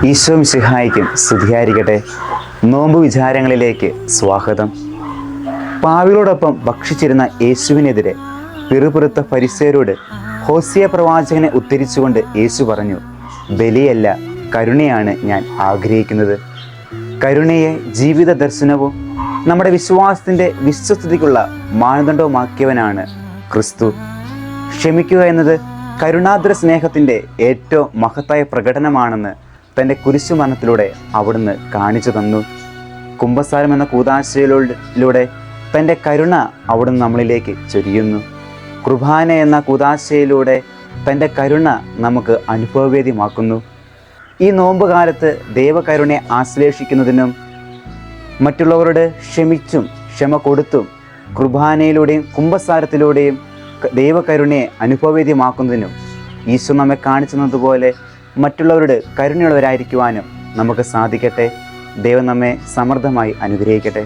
ഈശോ മിശിഹായ്ക്കും സ്തുതിയായിരിക്കട്ടെ. നോമ്പ് വിചാരങ്ങളിലേക്ക് സ്വാഗതം. പാവികളോടൊപ്പം ഭക്ഷിച്ചിരുന്ന യേശുവിനെതിരെ പിറുപിറുത്ത ഫരിസേയരോട് ഹോസിയ പ്രവാചകനെ ഉദ്ധരിച്ചുകൊണ്ട് യേശു പറഞ്ഞു, ബലിയല്ല കരുണയാണ് ഞാൻ ആഗ്രഹിക്കുന്നത്. കരുണയെ ജീവിത ദർശനവും നമ്മുടെ വിശ്വാസത്തിൻ്റെ വിശ്വസ്തതയ്ക്കുള്ള മാനദണ്ഡവുമാക്കിയവനാണ് ക്രിസ്തു. ക്ഷമിക്കുക എന്നത് കരുണാദ്ര സ്നേഹത്തിൻ്റെ ഏറ്റവും മഹത്തായ പ്രകടനമാണെന്ന് തൻ്റെ കുരിശുമരണത്തിലൂടെ അവിടുന്ന് കാണിച്ചു തന്നു. കുംഭസാരം എന്ന കൂദാശയിലൂടെ തൻ്റെ കരുണ അവിടുന്ന് നമ്മളിലേക്ക് ചൊരിയുന്നു. കുർബാന എന്ന കൂദാശയിലൂടെ തൻ്റെ കരുണ നമുക്ക് അനുഭവവേദ്യമാക്കുന്നു. ഈ നോമ്പ് കാലത്ത് ദൈവകരുണയെ ആശ്ലേഷിക്കുന്നതിനും മറ്റുള്ളവരോട് ക്ഷമിച്ചും ക്ഷമ കൊടുത്തും കുർബാനയിലൂടെയും കുംഭസാരത്തിലൂടെയും ദൈവകരുണയെ അനുഭവവേദ്യമാക്കുന്നതിനും ഈശോ നമ്മെ കാണിച്ചു തന്നതുപോലെ മറ്റുള്ളവരോട് കരുണയുള്ളവരായിരിക്കുവാനും നമുക്ക് സാധിക്കട്ടെ. ദൈവം നമ്മെ സമൃദ്ധമായി അനുഗ്രഹിക്കട്ടെ.